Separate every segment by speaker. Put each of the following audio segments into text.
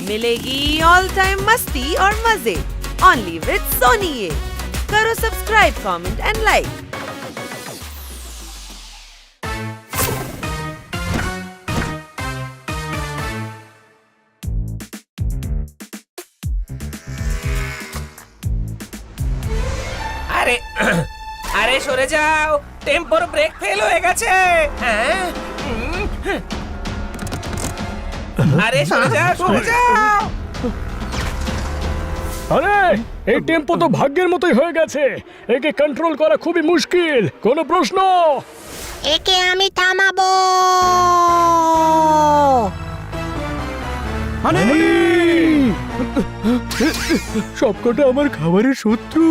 Speaker 1: मिलेगी all time मस्ती और मजे ओनली विद सोनी ये। करो सब्सक्राइब, कमेंट एंड लाइक।
Speaker 2: আরে আরে সরে যাও, টেম্পোর ব্রেক ফেল হয়ে গেছে। হ্যাঁ? আরে সরে যাও, সরে যাও।
Speaker 3: আরে এই টেম্পো তো ভাগ্যের মতোই হয়ে গেছে, একে কন্ট্রোল করা খুবই মুশকিল। কোনো প্রশ্ন?
Speaker 4: একে আমি থামাবো।
Speaker 3: সবকটা আমার খাবারের শত্রু।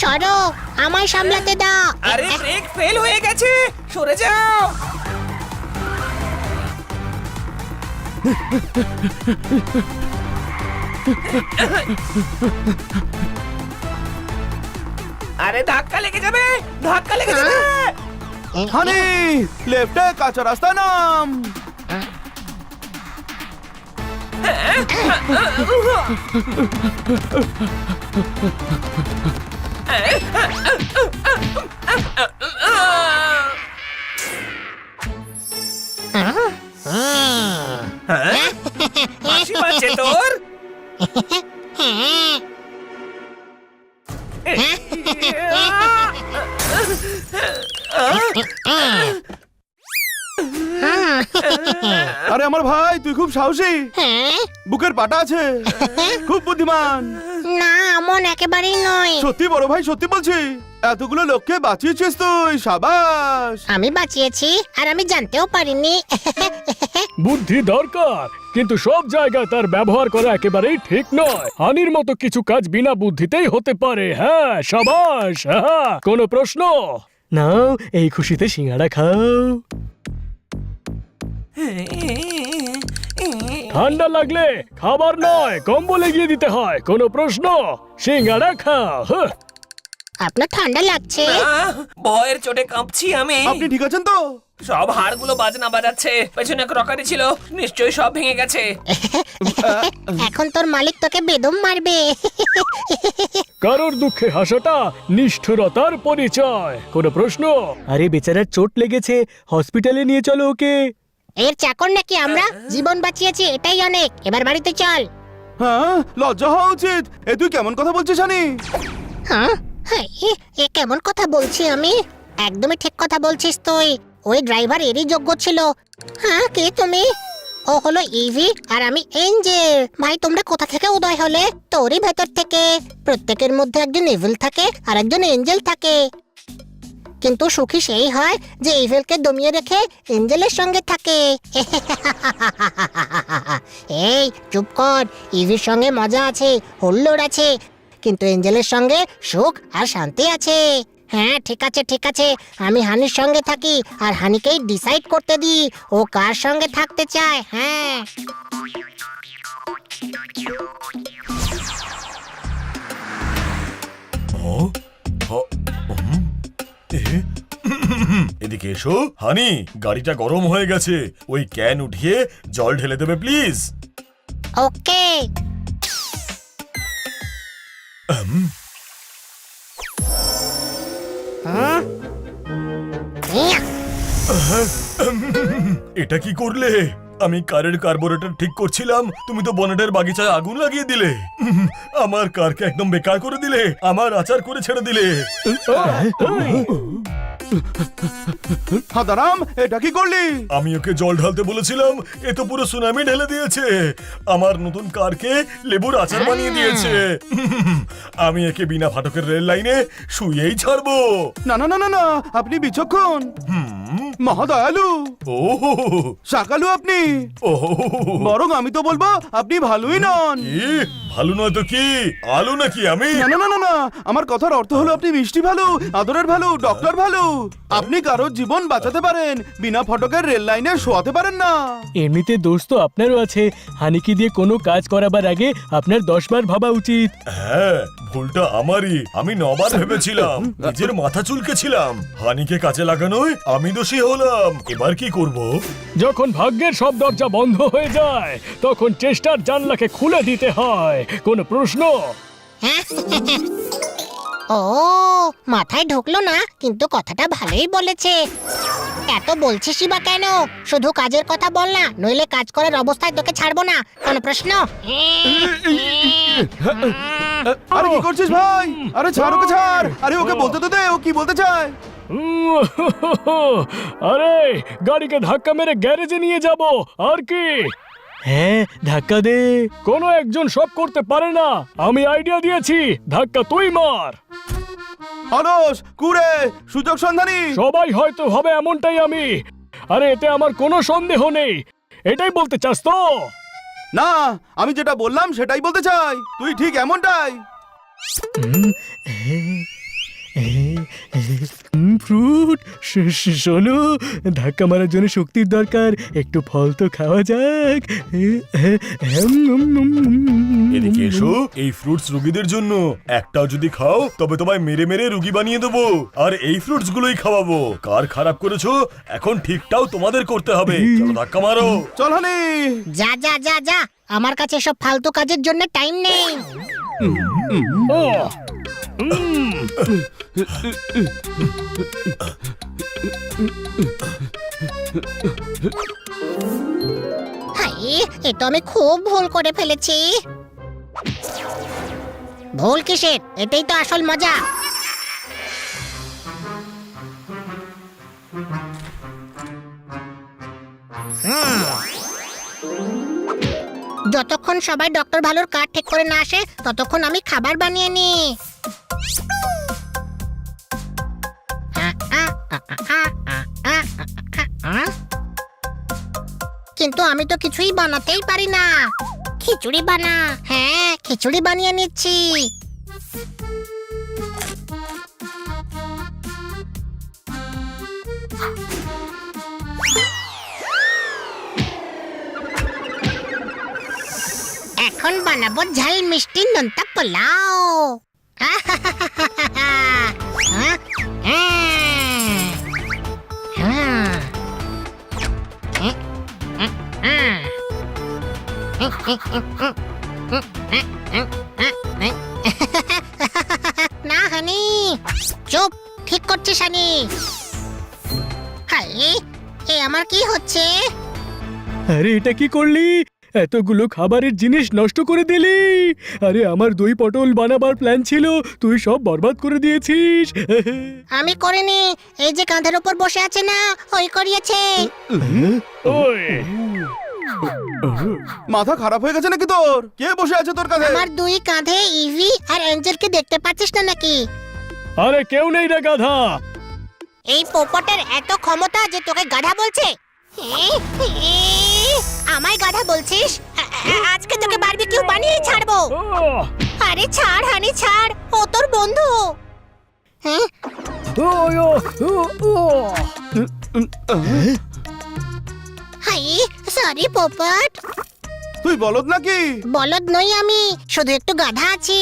Speaker 4: সরো, আমায় সামলাতে দাও।
Speaker 2: আরে ব্রেক ফেল হয়ে গেছে, সরে যাও। আরে ধাক্কা লেগে যাবে, ধাক্কা লেগে যাবে।
Speaker 5: হানি, লেফটে কাঁচা রাস্তা নাম।
Speaker 2: হাসি পাচ্ছে তোর?
Speaker 5: আরে আমার ভাই, তুই খুব সাহসী,
Speaker 4: হ্যাঁ?
Speaker 5: বুকের পাটা আছে, খুব বুদ্ধিমান।
Speaker 4: না, এমন একেবারেই নয়।
Speaker 5: সত্যি বড় ভাই, সত্যি বলছি, এতগুলো লোককে বাঁচিয়েছিস তুই, সাবাস।
Speaker 4: আমি বাঁচিয়েছি, আর আমি জানতেও পারিনি।
Speaker 3: বুদ্ধি দরকার, কিন্তু সব জায়গায় তার ব্যবহার করা একেবারেই ঠিক নয়। হানির মতো কিছু কাজ বিনা বুদ্ধিতেই হতে পারে। হ্যাঁ, সাবাস। হ্যাঁ, কোনো প্রশ্ন? নাও, এই খুশিতে সিঙ্গাড়া খাও। ঠান্ডা লাগলে খাবার নয়, কম্বল এগিয়ে দিতে হয়। কোনো প্রশ্ন? সিঙ্গাড়া খাও। হ্যাঁ।
Speaker 4: আপনার ঠান্ডা লাগছে?
Speaker 2: ভয়ের চোটে কাঁপছি আমি।
Speaker 5: আপনি ঠিক আছেন তো?
Speaker 2: সব হাড়গুলো বাজনা বাজাচ্ছে, পেছনে ক্রকারি ছিল, নিশ্চয়ই সব ভেঙে গেছে।
Speaker 4: এখন তোর মালিক তোকে বেদম মারবে।
Speaker 3: কারোর দুঃখে হাসাটা নিষ্ঠুরতার পরিচয়। কোনো প্রশ্ন? আরে বেচারার চোট লেগেছে, হসপিটালে নিয়ে চলো ওকে।
Speaker 4: এর চাকর নাকি আমরা? জীবন বাঁচিয়েছি, এটাই অনেক। এবার বাড়িতে চল।
Speaker 5: হ্যাঁ, লজ্জা হওয়া উচিত। এ তুই কেমন কথা বলছিস হানি?
Speaker 4: হ্যাঁ? হ্যাঁ, এ কেমন কথা বলছি আমি? একদমই ঠিক কথা বলছিস তুই। ওই ড্রাইভার এরই যোগ্য ছিল। হ্যাঁ, কে তুমি? ও হলো ইভি, আর আমি এঞ্জেল। ভাই, তোমরা কোথা থেকে উদয় হলে? তোরই ভেতর থেকে। প্রত্যেকের মধ্যে একজন ইভিল থাকে আর একজন এঞ্জেল থাকে, কিন্তু সুখী সেই হয় যে ইভিলকে দমিয়ে রেখে এঞ্জেলের সঙ্গে থাকে। এই চুপ কর, ইভির সঙ্গে মজা আছে, হুল্লোড় আছে, কিন্তু এঞ্জেলের সঙ্গে সুখ আর শান্তি আছে। হ্যাঁ, ঠিক আছে, ঠিক আছে, আমি হানির সঙ্গে থাকি আর হানিকেই ডিসাইড করতে দিই ও কার সঙ্গে থাকতে চায়। হ্যাঁ,
Speaker 6: এদিকে এসো হানি, গাড়িটা গরম হয়ে গেছে, ওই ক্যান উঠিয়ে জল ঢেলে দেবে প্লিজ।
Speaker 4: ওকে।
Speaker 6: এটা কি করলে? আমি কারের কার্বোরেটর ঠিক করছিলাম, তুমি তো বনেটের বাগিচায় আগুন লাগিয়ে দিলে। আমার কারকে একদম বেকার করে দিলে, আমার আচার করে ছেড়ে দিলে।
Speaker 5: হাদারাম, এটা কি করলি?
Speaker 6: আমি ওকে জল ঢালতে বলেছিলাম, এ তো পুরো সুনামি ঢেলে দিয়েছে। আমার নতুন কারকে লেবুর আচার বানিয়ে দিয়েছে। আমি একে বিনা ফাটকের রেল লাইনে শুয়েই ছাড়বো।
Speaker 5: না না না না না, আপনি বিচক্ষণ, মহাদয়ালু,
Speaker 6: ও
Speaker 5: শাকালু আপনি।
Speaker 6: ও
Speaker 5: বরং আমি তো বলবো আপনি ভালোই নন।
Speaker 6: ভালো নয় তো কি আলু নাকি আমি?
Speaker 5: না না না না না, আমার কথার অর্থ হলো আপনি মিষ্টি ভালো, আদরের ভালো, ডক্টর ভালো। আপনি কারোর জীবন বাঁচাতে পারেন, বিনা ফটকের রেল লাইনে শোয়াতে পারেন না।
Speaker 3: এমনিতে দোষ তো আপনারও আছে। হানিকে দিয়ে কোনো কাজ করাবার আগে আপনার 10 বার ভাবা উচিত।
Speaker 6: হ্যাঁ, ভুলটা আমারই। আমি 9 বার ভেবেছিলাম, নিজের মাথা চুলকেছিলাম। হানিকে কাজে লাগানোয় আমি দোষী হলাম। এবার কি করব?
Speaker 3: যখন ভাগ্যের সব দরজা বন্ধ হয়ে যায় তখন চেষ্টার জানলাকে খুলে দিতে হয়। কোনো প্রশ্ন?
Speaker 4: ও মাথায় ঢুকলো না, কিন্তু কথাটা ভালোই বলেছে। এত বলছিসই বা কেন? শুধু কাজের কথা বল না, নইলে কাজ করার অবস্থায় তোকে ছাড়বো না। কোনো প্রশ্ন?
Speaker 5: আরে কি করছিস ভাই? আরে ছাড় ওকে, ছাড়। আরে ওকে বলতে তো দে, ও কি বলতে চায়।
Speaker 3: আরে গাড়িকে ধাক্কা মেরে গ্যারেজে নিয়ে যাব আর কি। হ্যাঁ, ধাক্কা দে। কোনো একজন সব করতে পারে না। আমি আইডিয়া দিয়েছি, ধাক্কা তুই মার।
Speaker 5: অলস, কুড়ে, সুযোগ সন্ধানী।
Speaker 3: সবাই হয়তো হবে এমনটাই আমি। আরে এতে আমার কোনো সন্দেহ নেই। এটাই বলতে চাস তো?
Speaker 5: না, আমি যেটা বললাম সেটাই বলতে চাই। তুই ঠিক এমনটাই।
Speaker 3: ফ্রুট, শোনো, ধাক্কা মারার জন্য শক্তির দরকার। একটু ফল তো খাওয়া যাক।
Speaker 6: এদিকে এসো, এই ফ্রুটস রোগীদের জন্য। একটাও যদি খাও তবে তোমায় মেরে মেরে রোগী বানিয়ে দেবো। আর এই ফ্রুটস গুলোই খাওয়াবো। কার খারাপ করেছো এখন ঠিকটাও তোমাদের করতে হবে। চলো ধাক্কা মারো।
Speaker 5: চল হানি।
Speaker 4: যা যা যা যা, আমার কাছে সব ফালতু কাজের জন্য টাইম নেই। হাই, এ তো আমি খুব ভুল করে ফেলেছি। ভুল কিসের? এটাই তো আসল মজা। যতক্ষণ সবাই ডক্টর ভালোর কার্ড ঠিক করে না আসে ততক্ষণ আমি খাবার বানিয়ে নি। কিন্তু আমি তো কিছুই বানাতেই পারি না। খিচুড়ি বানা। হ্যাঁ, খিচুড়ি বানিয়ে নিচ্ছি। এখন বানাবো ঝাল মিষ্টি নোনতা পোলাও। না হানি, চুপ। ঠিক করছিস হানি? হাই, এ আমার কি হচ্ছে?
Speaker 3: আরে এটা কি করলি? এতগুলো খাবারের জিনিস নষ্ট করে দিলি। আরে আমার দই পটল বানাবার প্ল্যান ছিল, তুই সব বরবাদ করে দিয়েছিস।
Speaker 4: আমি করিনি, এই যে কাঁধের উপর বসে আছে না, ওই করিয়েছে।
Speaker 3: ওই
Speaker 5: মাথা খারাপ হয়ে গেছে নাকি তোর? কে বসে আছে তোর কাছে?
Speaker 4: আমার দুই কাঁধে ইভি আর অ্যাঞ্জেলকে দেখতে পাচ্ছিস না নাকি?
Speaker 3: আরে কেউ নেই রে গাধা।
Speaker 4: এই পোপটের এত ক্ষমতা যে তোকে গাধা বলছে? আমায় গাধা বলছিস? আজকে তোকে বারবিকিউ বানিয়ে ছাড়বো। আরে ছাড় হানি, ছাড়। ও তোর বন্ধু। হ্যাঁ, হাই সরি পোপট।
Speaker 5: তুই বলদ নাকি?
Speaker 4: বলদ নই আমি, শুধু একটু গাধা আছি।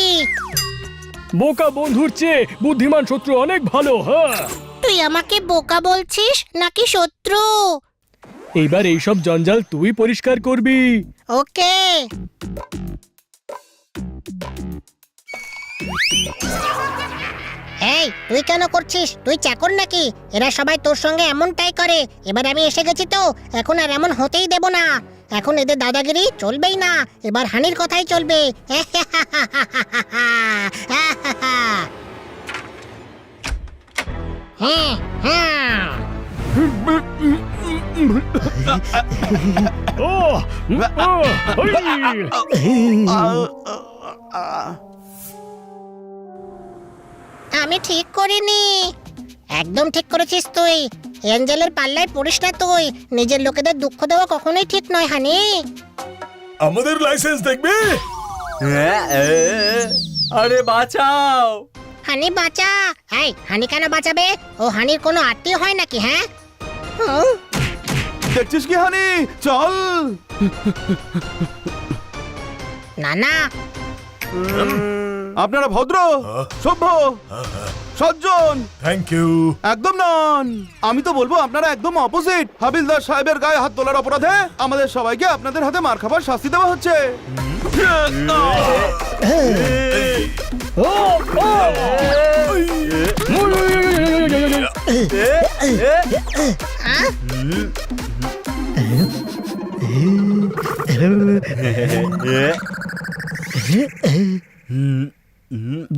Speaker 3: বোকা বন্ধুর চেয়ে বুদ্ধিমান শত্রু অনেক ভালো। হ্যাঁ,
Speaker 4: তুই আমাকে বোকা বলছিস নাকি শত্রু?
Speaker 3: এইবার এইসব জঞ্জাল তুই পরিষ্কার করবি।
Speaker 4: ওকে। এই তুই কেন করছিস? তুই চাকর নাকি? এরা সবাই তোর সঙ্গে এমনটাই করে। এবার আমি এসে গেছি তো, এখন আর এমন হতেই দেব না। এখন এদের দাদাগিরি চলবেই না, এবার হানির কথাই চলবে। হ্যাঁ হ্যাঁ। আমি ঠিক করিনি। একদম ঠিক করেছিস তুই। এঞ্জেলের পাল্লায় পড়িস না তুই। নিজের লোকেদের দুঃখ দেওয়া কখনোই ঠিক নয় হানি।
Speaker 6: আমাদের লাইসেন্স দেখবে?
Speaker 7: আরে বাঁচাও!
Speaker 4: হানি বাঁচা। এই হানি কেন বাঁচাবে? ও হানির কোনো আত্মীয় হয় নাকি? হ্যাঁ হুম?
Speaker 5: দেখছিস কি হানি, চল।
Speaker 4: না না,
Speaker 5: আপনারা ভদ্র, সভ্য, সজ্জন
Speaker 6: থ্যাংক ইউ।
Speaker 5: একদম নন। আমি তো বলবো আপনারা একদম অপোজিট। হাবিলদার সাহেবের গায়ে হাত তোলার অপরাধে আমাদের সবাইকে আপনাদের হাতে মার খাবার শাস্তি দেওয়া হচ্ছে।
Speaker 3: ও, ও!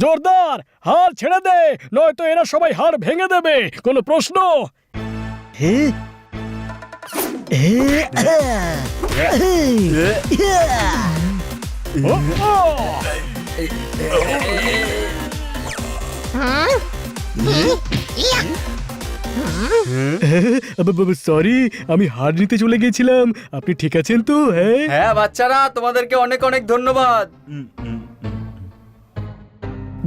Speaker 3: জোরদার হার ছেড়ে দে, নয়তো এরা সবাই হার ভেঙে দেবে। কোনো প্রশ্ন? ও, ও!
Speaker 4: ইয়া!
Speaker 3: সরি, আমি হার নিতে চলে গেছিলাম। আপনি ঠিক আছেন তো? হ্যাঁ,
Speaker 7: হ্যাঁ বাচ্চারা, তোমাদেরকে অনেক অনেক ধন্যবাদ।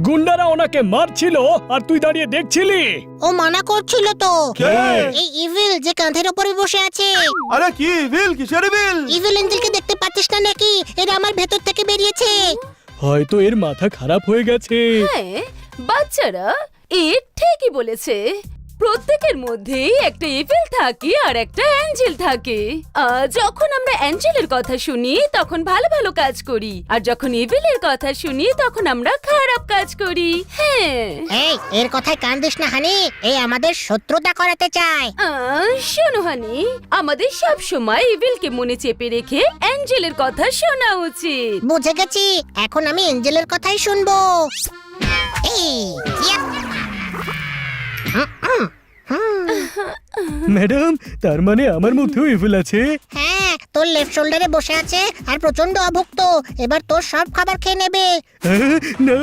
Speaker 3: গুন্ডারা ওনাকে মারছিল আর তুই দাঁড়িয়ে দেখছিলি।
Speaker 4: ও মানা করছিল তো।
Speaker 5: কে?
Speaker 4: এই ইভিল যে কাঁধের উপরে বসে আছে।
Speaker 5: আরে কি বিল, কিসের বিল?
Speaker 4: ইভিল এঞ্জেলকে দেখতে পাচ্ছিস না নাকি? এরা আমার ভেতর থেকে বেরিয়েছে।
Speaker 3: হয়তো এর মাথা খারাপ হয়ে গেছে।
Speaker 8: হ্যাঁ বাচ্চারা, এ ঠিকই বলেছে। প্রত্যেকের মধ্যেই একটা ইভিল থাকে আর একটা অ্যাঞ্জেল থাকে। যখন আমরা অ্যাঞ্জেলের কথা শুনি তখন ভালো ভালো কাজ করি, আর যখন ইভিলের কথা শুনি তখন আমরা খারাপ কাজ করি। হ্যাঁ,
Speaker 4: এই এর কথায় কান দিস না হানি, এই আমাদের শত্রুতা করাতে চায়।
Speaker 8: শোনো হানি, আমাদের সব সময় ইভিলকে মনে চেপে রেখে অ্যাঞ্জেলের কথা শোনা উচিত।
Speaker 4: বুঝে গেছি, এখন আমি এঞ্জেলের কথাই শুনবো। এই ইয়া!
Speaker 3: ম্যাডাম, তার মানে আমার মধ্যেও ইভিল আছে?
Speaker 4: হ্যাঁ, তোর লেফট শোল্ডারে বসে আছে আর প্রচন্ড অভুক্ত। এবার তোর সব খাবার খেয়ে নেবে।
Speaker 3: না